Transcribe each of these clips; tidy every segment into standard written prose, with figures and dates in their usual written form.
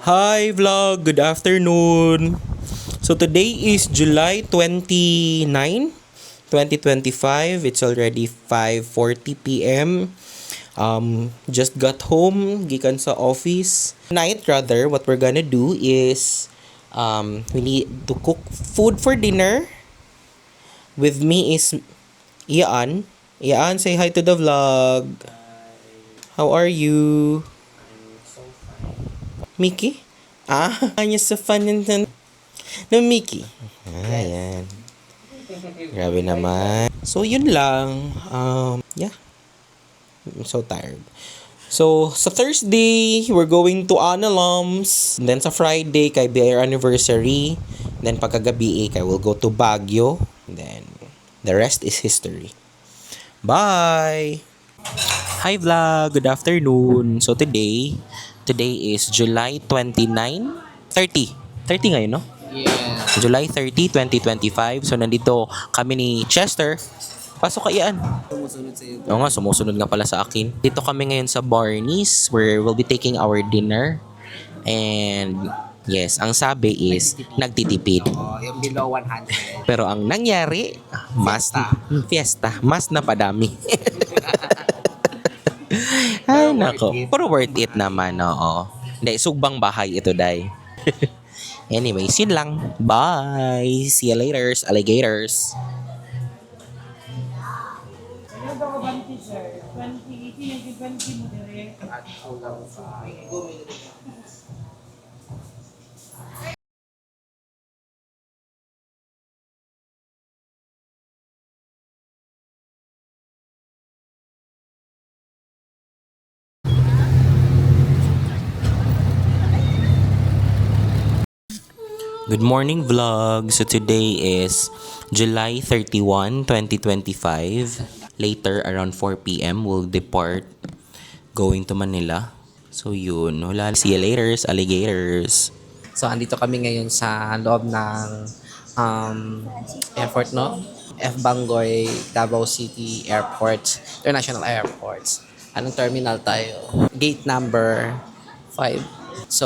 Hi vlog, good afternoon. So today is July 29, 2025. It's already 5:40 p.m. Just got home gikan sa office. Tonight rather, what we're gonna do is we need to cook food for dinner. With me is Ian. Ian, say hi to the vlog. How are you? Mickey? Ah, kanya sa fun no Mickey. Ayan. Grabe naman. So, yun lang. Yeah. I'm so tired. So, sa Thursday, we're going to Analums. And then sa Friday, kay be our anniversary. Then pagkagabi, kay we'll go to Baguio. And then, the rest is history. Bye! Hi vlog! Good afternoon! So today is July 29, 30. 30 ngayon, no? Yeah. July 30, 2025. So nandito kami ni Chester. Pasok ka iyan. Sumusunod sa iyo. Oo nga, sumusunod nga pala sa akin. Dito kami ngayon sa Barney's where we'll be taking our dinner. And yes, ang sabi is nagtitipid. Yung below 100. Pero ang nangyari, fiesta, mas napadami. Ay, nako. Pero worth it naman, oo. Hindi, sugbang bahay ito, day. Anyways, yun lang. Bye! See you later, alligators! Ano ba ka banti, sir? 2018, 1920 mo dire. Good morning vlog. So today is July 31, 2025. Later around 4 p.m. we'll depart going to Manila. So yun, wala. See you later, alligators. So, andito kami ngayon sa loob ng airport, no? F. Bangoy, Davao City Airport, International Airports. Anong terminal tayo? Gate number 5. So,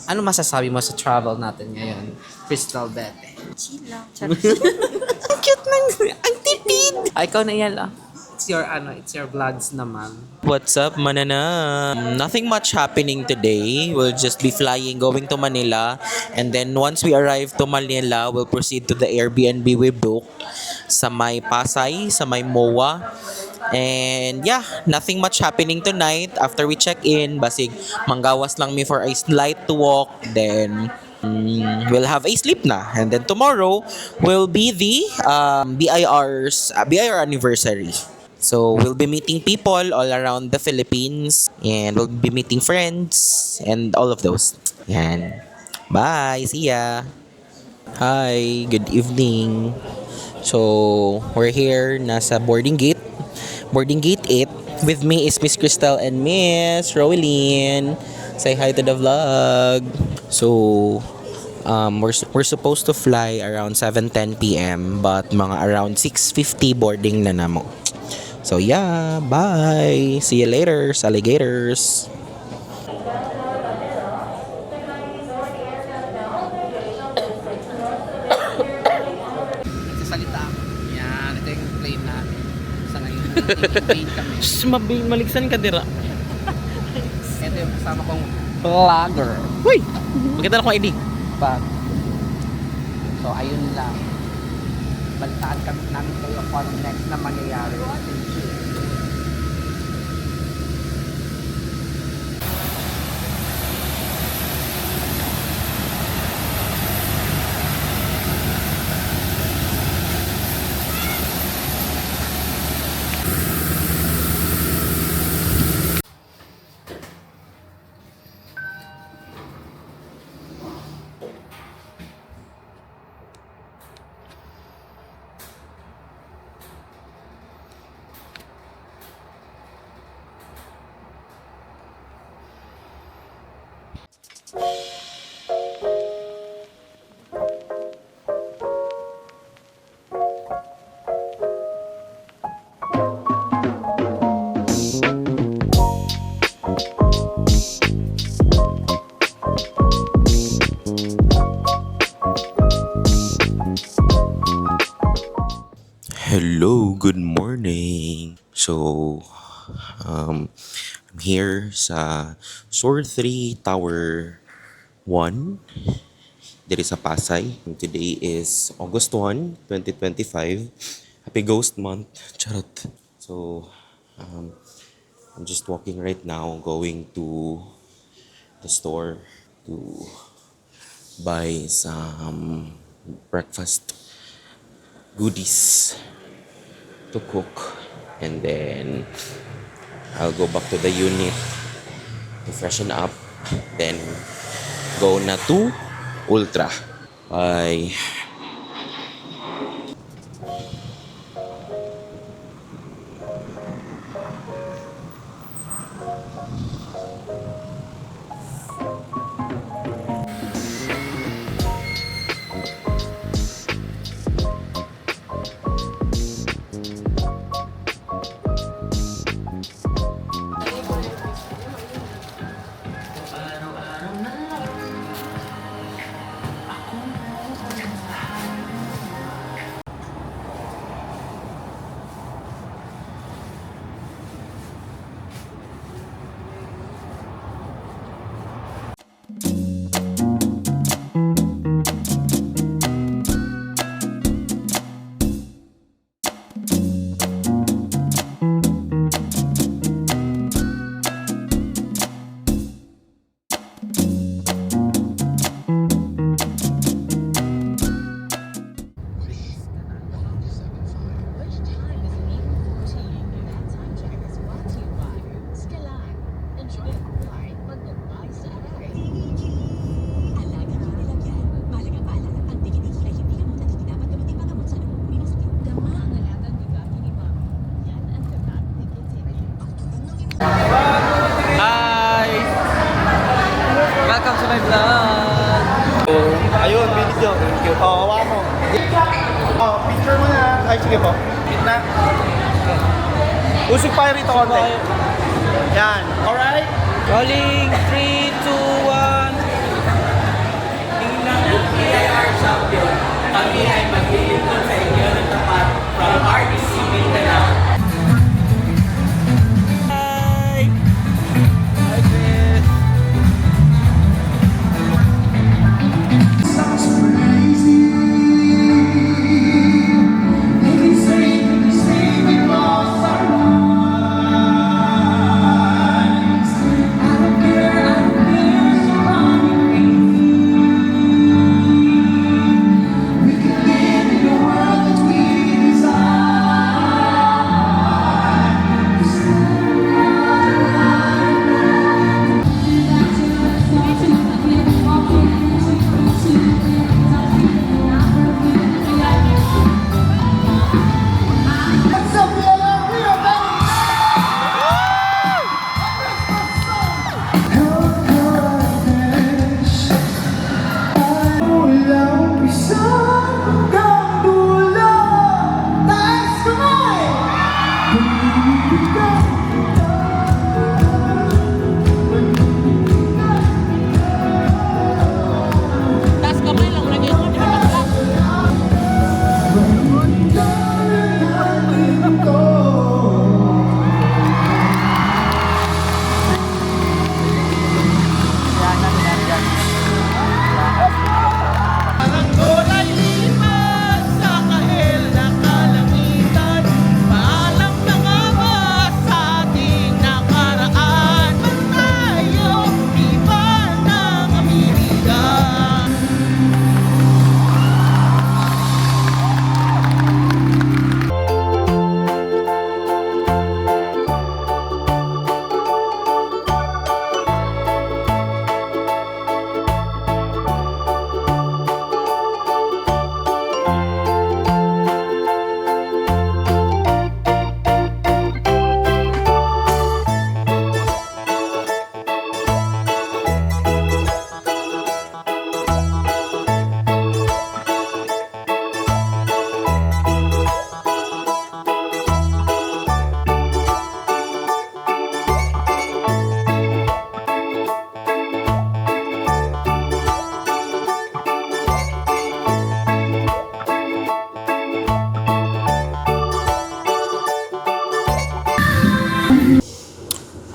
ano masasabi mo sa travel natin ngayon? Crystal Bete. Chill lang. Ang cute ng, ang tipid! Ay, ikaw na yan lang. It's your vlogs naman. What's up, manana? Nothing much happening today. We'll just be flying, going to Manila. And then once we arrive to Manila, we'll proceed to the Airbnb we booked sa may Pasay, sa may MOA. And yeah, nothing much happening tonight. After we check in, basig manggawas lang me for a slight to walk. Then we'll have a sleep na. And then tomorrow will be the BIR anniversary. So we'll be meeting people all around the Philippines and we'll be meeting friends and all of those. Yan. Bye. See ya. Hi. Good evening. So we're here nasa boarding gate 8. With me is Miss Crystal and Miss Rowlyn. Say hi to the vlog. So we're supposed to fly around 7:10 p.m. but mga around 6:50 boarding na namo. So yeah, bye. See you later, alligators. Nagsasalita ako. Yan, ito yung plane namin. Sa ngayon, plane kami. Maligsan ka dira. Ito yung kasama kong vlogger. Uy! Magkita lang ko ID. But, so ayun lang. Balitaan kami namin kayo kung anong next na mangyayari. Good morning. So, I'm here sa SOAR 3 Tower 1. Dito sa Pasay. Today is August 1, 2025. Happy Ghost Month. Charot. So, I'm just walking right now, going to the store to buy some breakfast goodies to cook, and then I'll go back to the unit to freshen up, then go na to Ultra. Bye. Which time is mean 14? That time check is brought to you by Stellar. Enjoy a flight pagbubuhay sa aray. Alaga ang nilagyan. Mahalagang paalala, ang tiki-tiki ay hindi gamot at hindi dapat gamitin panggamot sa anumang uri ng sakit. Dama ang alagang bigati ni Mami. Yan ang gagat tikitin. Hi! Welcome to my vlog! Ayun, video. Thank you. Oo, hawa mo. Picture mo na. Ay, sige po. Gitna. Usog pa rito konti. Yan. Alright? Rolling 3, 2, 1. Tingnan ng PIR champion. Kami ay maglilingkod sa inyo ng tapat from RDC Mindanao. Hi! Hi, Chris! I don't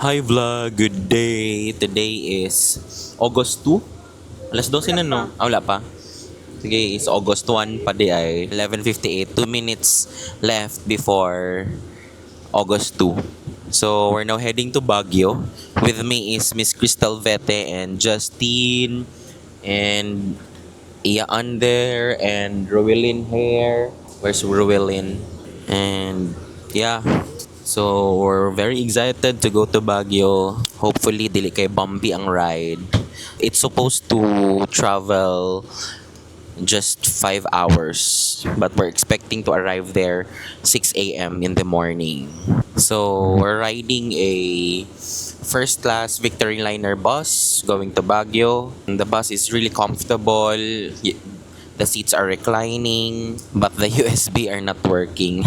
Hi vlog, good day. Today is August 2. Alas 12 na no? Ah, wala pa. Sige, is August 1 pa di ay 11:58. 2 minutes left before August 2. So, we're now heading to Baguio. With me is Miss Crystal Vete and Justine and Iya Under and Rowelyn here. Where's Rowelyn? And yeah. So, we're very excited to go to Baguio. Hopefully, dili kay bumpy ang ride. It's supposed to travel just 5 hours, but we're expecting to arrive there 6 a.m. in the morning. So, we're riding a first class Victory Liner bus going to Baguio. And the bus is really comfortable. The seats are reclining, but the USB are not working.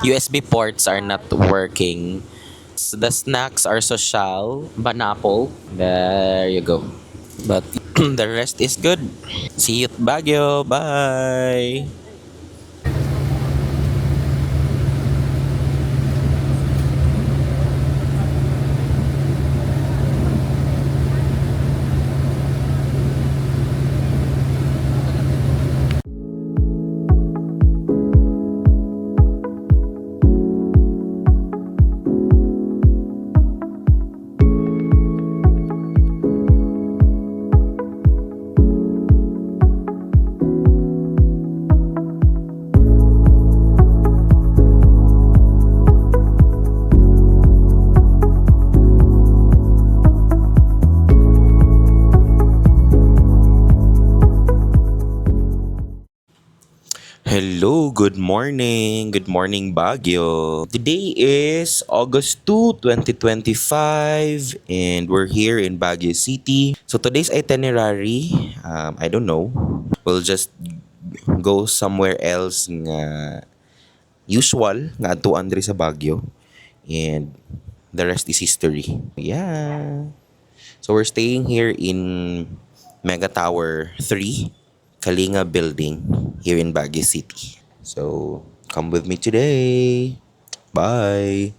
USB ports are not working. The snacks are social, banapple. There you go. But the rest is good. See you at Baguio. Bye. Hello, good morning. Good morning, Baguio. Today is August 2, 2025, and we're here in Baguio City. So today's itinerary, I don't know. We'll just go somewhere else nga usual nga atuan diri sa Baguio, and the rest is history. Yeah. So we're staying here in Mega Tower 3, Kalinga Building, here in Baguio City. So, come with me today. Bye.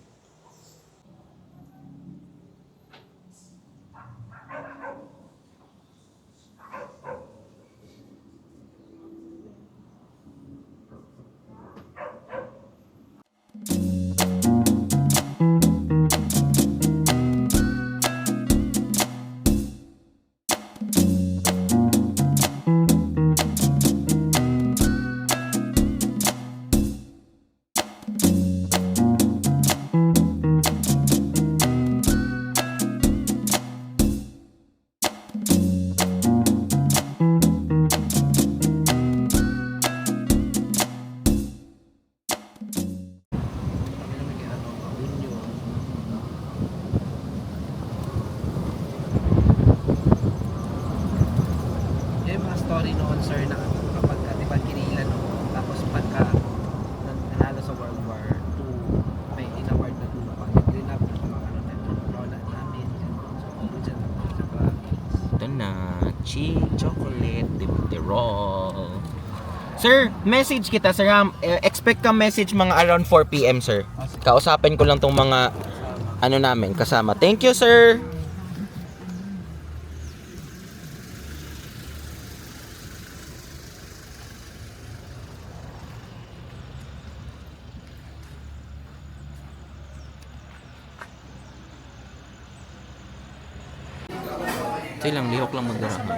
Yung mga story noon, sir, na kapag di ba kinilan no? Tapos pagka nanalo sa World War II, may inaward na lupa. Green up na mga ano na lola namin. So, dyan lang sa province. Ito na, chocolate, the roll. Sir, message kita, sir. Expect ka message mga around 4 p.m., sir. Kausapin ko lang tong mga ano namin kasama. Thank you, sir. Ito lang, lihok lang magdarama.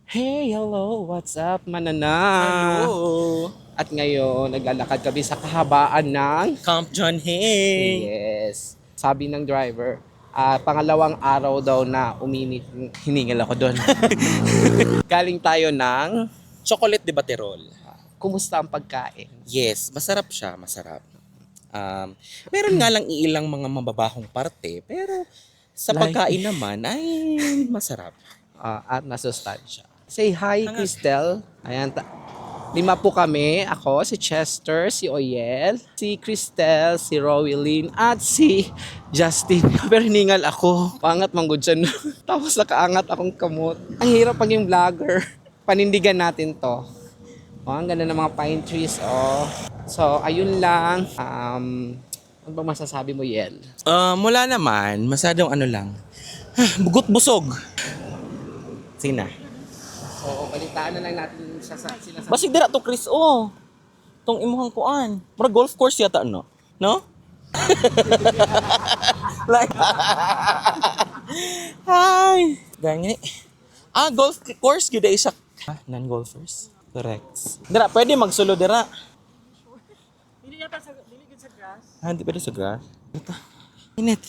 Hey, hello, what's up, mananang? Hello. At ngayon, naglalakad kami sa kahabaan ng... Camp John Hay. Yes. Sabi ng driver, pangalawang araw daw na uminit. Hiningal ako doon. Galing tayo ng... Chocolate de Baterol. Kumusta ang pagkain? Yes, masarap siya, masarap. Meron nga lang ilang mga mababahong parte, pero sa Like- pagkain naman ay masarap. At nasustansya. Say hi, Cristel. Ayan, 5 po kami. Ako, si Chester, si Oyel, si Cristel, si Rowelyn, at si Justin. Pero hiningal ako. Pangat manggod siya. Tapos nakaangat akong kamot. Ang hirap pag yung vlogger. Panindigan natin to. Ang ganda ng mga pine trees. So, ayun lang. Ano ba masasabi mo, Yel? Wala naman, masyadong ano lang. Bugot busog. Sina? Oo, balitaan na lang natin siya sa sinasabi. Basig dira to Chris, tong imuhang kuan. Mura golf course yata no? No? Like Hi. Gani. Golf course gyud ay siya. Non-golfers. Correct. Dira pwede magsulo dira. Hindi yata sa sa grass. Hindi pwede sa grass. Ito. Init.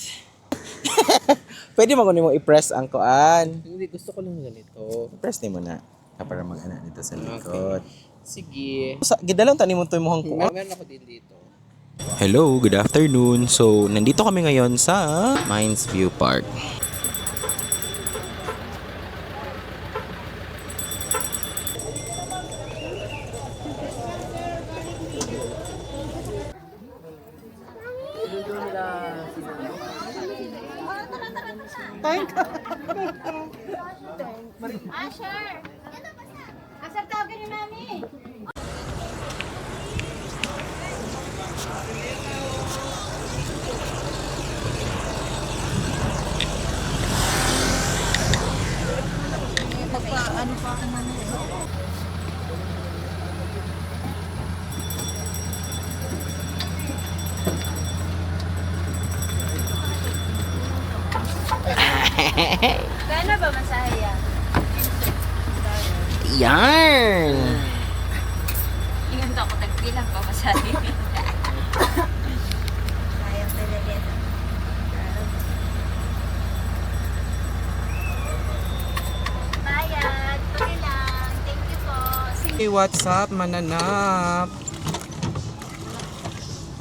Pwede mo kunin mo i-press ang kuan. Hindi, gusto ko lang ganito. Press ni mo na. Para mag-ana dito sa likod. Sige. Sa gidalon tani mo to imong kuan. Meron ako din dito. Hello, good afternoon. So, nandito kami ngayon sa Mines View Park. Asher! Asher, tawagin niyo mami! Gano'n ba masaya? Yan! Ingat ako, tagbilang pa masaya. Sayang talaga. Bayad, tuloy lang. Thank you po. Hey, what's up, mananap?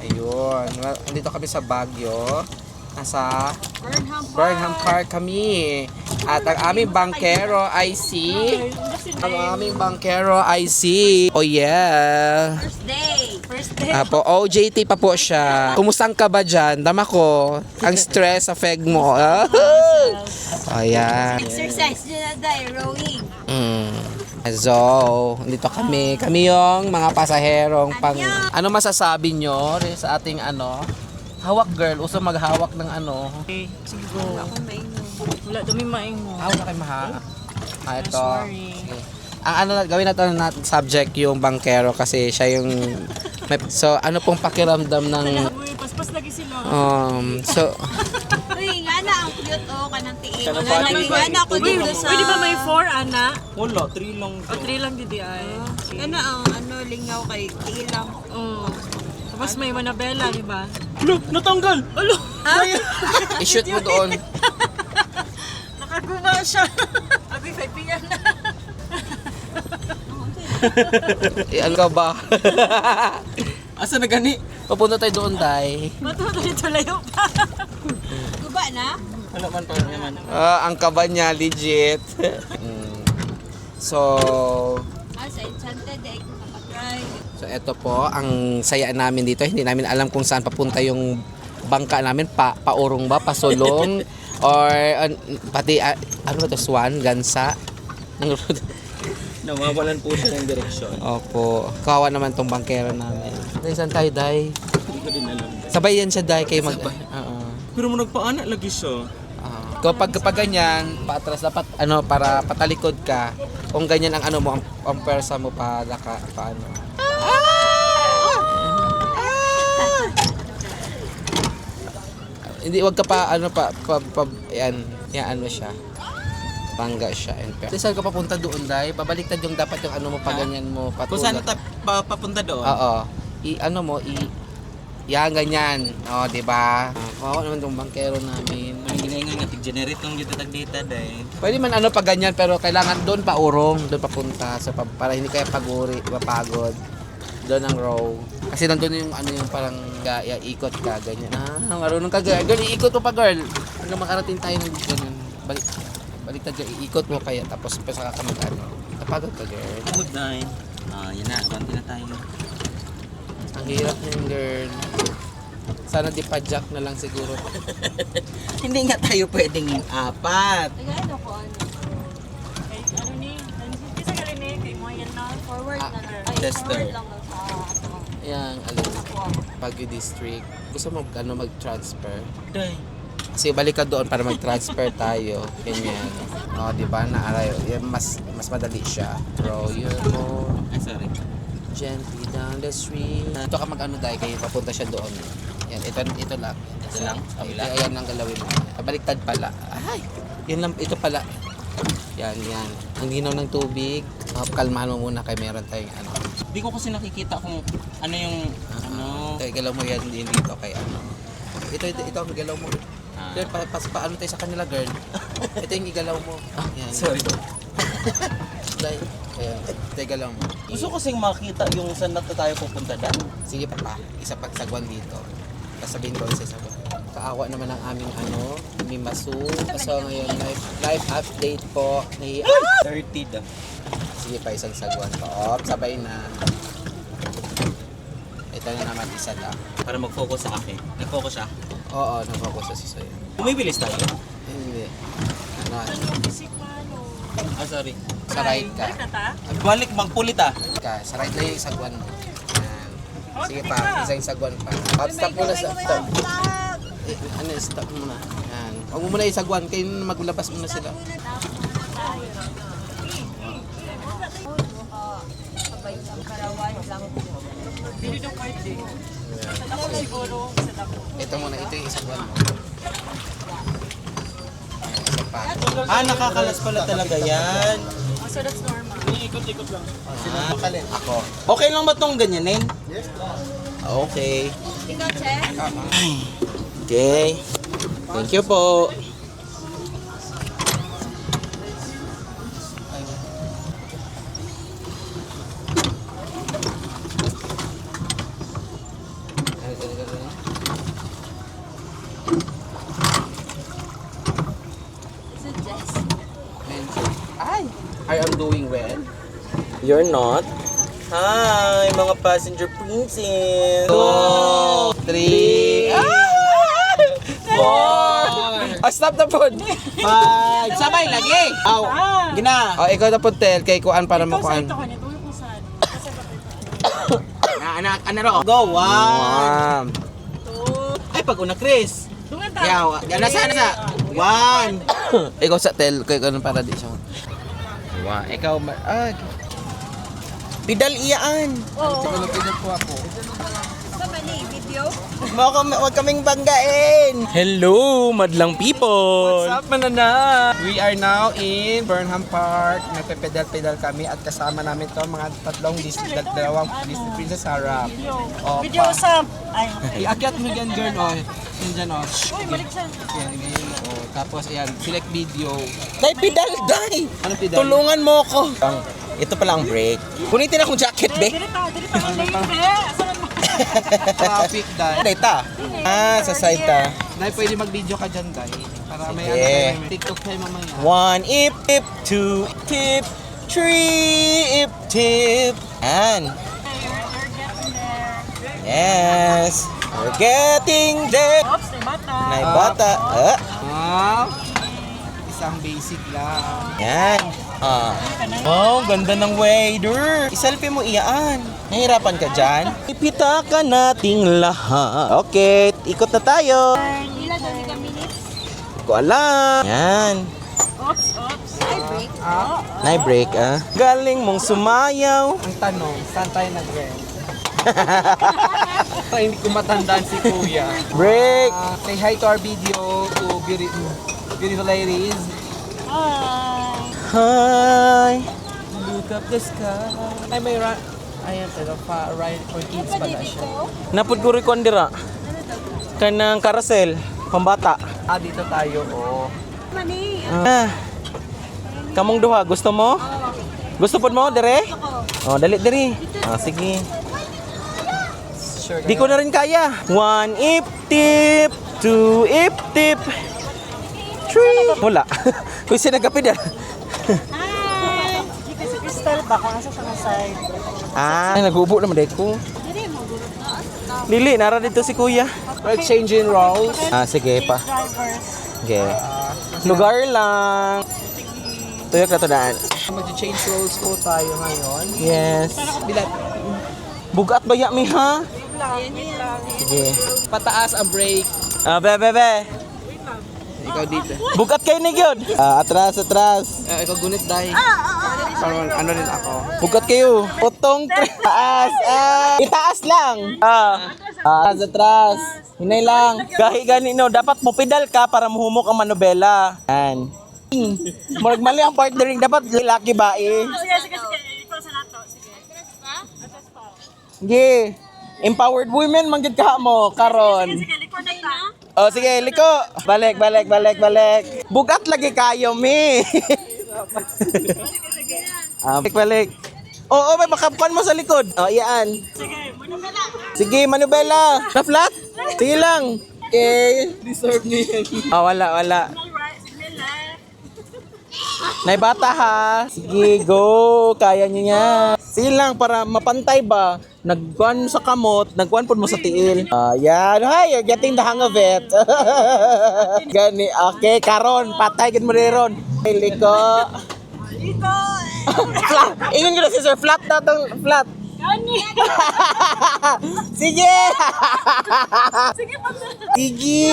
Ayun. Well, andito kami sa Baguio. Nasa Burnham Park kami. At ang aming bankero ay si... Ang aming bankero ay si... Oh yeah. First day. First day. Apo, OJT pa po siya. Kumusang ka ba dyan? Dama ko. Ang stress, affect mo. Oh, yeah. Exercise dyan na tayo, rowing. So, dito kami. Kami yung mga pasaherong pang... Ano masasabi nyo rin sa ating ano? Hawak girl. Uso maghawak ng ano. Sige go. Wala dumi maingo. Hawak kayo maha. Ito. Sorry. Okay. Ang ano, gawin natin natin subject yung bankero kasi siya yung... So, ano pong pakiramdam ng... Uy, paspas lagi sila. So, Uy, nga na ang cute o kanang tiil. Kanang Nga bata. na ako dito sa... Pwede ba may 4, ana? Wala, 3 lang. O 3 lang didi ay. Nga na ang ano, lingaw kay tiil lang. Oo. Tapos may manabela, di ba? Lo, natanggal! Alo! i-shoot mo doon. Nakaguba siya. Abi, 5 p.m. na. Ano ka ba? Asa na gani? Papunta tayo doon, Day. Matuto dito layo pa. Guba na? Wala man pa naman. Ang kaba niya, legit. So, Sa Enchanted, ay ko nakatry. so eto po, ang saya namin dito. Hindi namin alam kung saan papunta yung bangka namin. Paurong ba? Pasulong? Or pati, ano ba ito? Swan? Gansa? Nawawalan po siya ng direksyon. Opo. Kawawa naman tong bangkero namin. Day, saan tayo, Day? Hindi ko din alam. Sabay yan siya, Day. Kayo mag... Pero mo nagpaana lagi siya. Kapag ganyan, paatras dapat ano para patalikod ka. Kung ganyan ang ano mo ang persa mo para ka paano. Hindi wag ka pa ano pa yan ano siya. Mangga siya. Saan ka papunta doon, Day? Babaliktad yung dapat yung ano mo pa ganyan mo. Kung saan papunta doon? Oo. Yan, ganyan. O, diba? Oo naman yung bangkero namin. Hindi nga tig-generate ng dito tag-data dahil. Pwede man ano pa ganyan, pero kailangan doon pa urong, doon papunta. So, para hindi kaya mapagod. Doon ang row. Kasi nandun yung ano yung parang ikot ka, ganyan. Marunong ka, girl. Girl, iikot mo pa, girl. Hanggang makarating tayo ng ganyan. Baliktad ka, iikot mo kaya. Tapos pa saka ka mag-ano. Napagod ka, girl. Good night. Yan na. Konti na tayo. Ang hirap niyan, girl. Sana di pa-jack na lang siguro. Hindi nga tayo pwedeng apat. Nag-ano ko ano? Kay ano ni? Nansi sa galing ni kay mo yan na forward na lang. Ay, tester. forward lang daw sa ato. Ayan, Baguio District. Gusto mo mag-transfer? Day. Kasi balik ka doon para mag-transfer tayo. Ganyan. O, di ba? Naarayo. Mas madali siya. Row your boat Ay, sorry. gently down the street. Ito ka mag-ano dahil kayo. Papunta siya doon. Yan, ito lang. Ito lang? Kabila? Ayan lang galawin mo. Baliktad pala. Ay! Yun lang, ito pala. Yan. Ang ginaw ng tubig. Kalmahan mo muna kay meron tayong ano. Hindi ko kasi nakikita kung ano yung Kaya galaw mo yan din dito kay ano. Ito ang galaw mo. Girl, paano tayo sa kanila, girl? Ito yung igalaw mo. Yan. Sorry. Dahil, kaya, ito yung galaw mo. Gusto ko kasing makita yung saan na tayo pupunta dyan. Sige pa, isa pag sagwan dito. Sasabihin ko sa sagwan. Kaawa naman ang aming Mimasu. So ngayon, live update po. 30 daw. Sige pa, isang sagwan po. Sabay na. Ito na naman isa lang. Para mag-focus sa akin. Nag-focus siya. Oo, nag-focus sa sa'yo. Bumibilis tayo. Hindi. Ano? Sorry. Sa right ka. Balik, magpulit ah. Sa right na yung sagwan mo. Yan. Sige pa, isang sagwan pa. Stop muna sa stop. Stop muna. Yan. Huwag mo muna yung sagwan, kayo maglabas muna sila. Sabay sa Karawan lang. Ito muna, ito yung sagwan mo. Isa pa. Nakakalas pala talaga yan. So that's normal. Ako. Okay lang ba itong ganyanin? Yes. Okay. Ikaw, Chef? Okay. Thank you po. Suggest. I am doing well. You're not? Hi, mga passenger princess. 2, 3, 4. Stop the phone. 5. Sabay lagi. Aw. Gina. Ikaw na po, Tel. Kay kuan para makuan. Ano ro? Go. 1. Ay, pag una, Chris. Yaw. Nasa. 1. Ikaw sa Tel. Kay kuan para di siya. Ikaw. Pidal iyaan. Pinag po ako. Sa mani, video? Huwag kaming banggain. Hello, madlang people. What's up, manana? We are now in Burnham Park. Nagpe-pedal-pedal kami at kasama namin to mga dalawang Disney Princess harap. Video sa... Ay, Iakyat mo dyan, girl. Yun dyan, uy, balik siya. Yan, ganyan. Tapos, ayan, select video. Dai, pidal, dai. Ano pedal? Tulungan mo ko. Ito pala ang break. Kunitin akong jacket, be. Dili pa online, be. Asan mo? Traffic, dahil. Data. Sa side ta. Dahil pwede mag-video ka dyan, dahil. Para may Sige. may TikTok tayo mamaya. 1, ip, 2, tip, 3, ip, tip. And yes, we're getting there. Oops, may bata. Nay bata. Wow. Isang basic lang. Yan. Oh, ganda ng weather. I-selfie mo iyaan. Nahirapan ka dyan? Ipitakan nating lahat. Okay, ikot na tayo. Ilan daw ni minutes? Hindi ko alam. Yan. Oops. Ay, break. Nay break, Galing mong sumayaw. Ang tanong, saan tayo nag-rent? Hindi ko matandaan si Kuya. Break. Say hi to our video, to beautiful ladies. Hi. Hi! Look up the sky. Ay, may ayan, pero ride for kids pala siya. Napod ko rin dira. Kanang carousel, pambata. Dito tayo, oh. Mani. Kamong duha, gusto mo? Gusto pod mo, dire? Oh, dali, dire. Sige. Sure, di ko na rin kaya. 1 ip tip, 2 ip tip, 3. Wala. Kung sinagapid Hi! Dito si Crystal ba? Kung asa siya ng side. Ay, naghubo naman dito ko. Lili, nara dito si kuya. We're exchanging roles. Sige pa. Drivers. Okay. Lugar lang. Tuyok na to daan. Mag-change roles po tayo ngayon. Yes. Bilat. Bugat ba ya mi ha? Sige. Pataas ang brake. Bebe. Ikaw dito. Bugat kayo ni Gyud. Atras. Ikaw gunit dahil. Ano rin ako. Bugat kayo. Utong taas. Itaas lang. Atras. Hinay lang. Gahi gani no, dapat mo pedal ka para muhumok ang manobela. Yan. Murag mali ang partnering, dapat lalaki ba eh. Sige. Ikaw sa nato. Sige. Atras pa? Sige. Empowered women manggid ka mo karon. Sige, likod na ta. Oh, sige, liko. Balik. Bugat lagi kayo, mi. Balik. Oo, may makapan mo sa likod. Oh, iyaan. Sige, manubela. Na flat? Sige lang. Okay. Deserve niya. Oh, wala. Right, signal left. Naibata ha. Sige, go. Kaya niyo yan. Sige lang, para mapantay ba? Nagkuhan sa kamot, nagkuhan po mo sa tiil. Yan. Hi, you're getting the hang of it. Gani. Okay, karon. Patay, gid mo rin. Hey, liko. Flat. Ingon ko na si Sir. Flat na itong flat. Gani. Sige. Sige.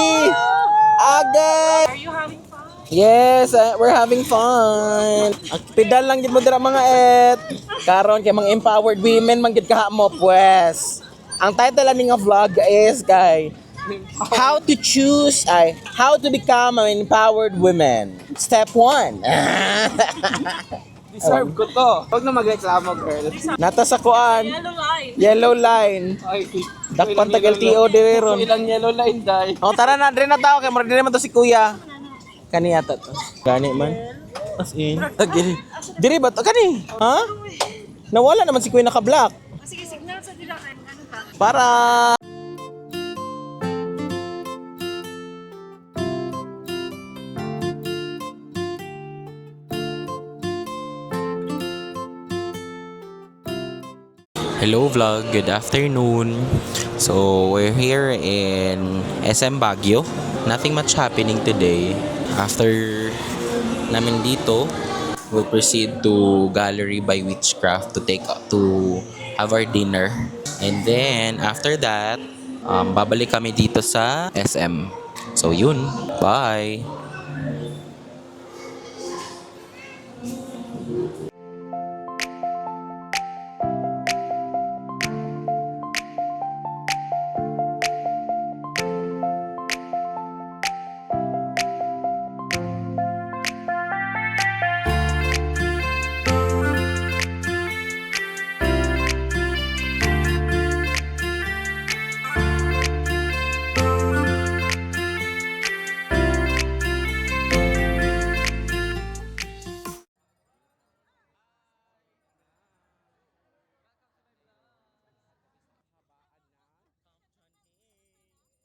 Agay. Are you having fun? Yes, we're having fun. Ang pedal lang gid mo dira mga karon kay mga empowered women man gid kaha mo pues. Ang title ani nga vlog is how to become an empowered woman. Step 1. Deserve ko to. Huwag na magreklamo, girl. Nata sa kuan. Yellow line. Dakpan tagal TO dire ron. Ilang yellow line dai. Oh, tara na dire na tao kay murag dire man to si kuya. Kani yata to. Gani man. As in. Diri ba to? Kani? Ha? Nawala naman si kuya naka-block. Sige, signal sa dila kay ano ta. Para Hello vlog, good afternoon. So we're here in SM Baguio. Nothing much happening today. After namin dito, we'll proceed to Gallery by Witchcraft to have our dinner. And then after that, babalik kami dito sa SM. So yun, bye!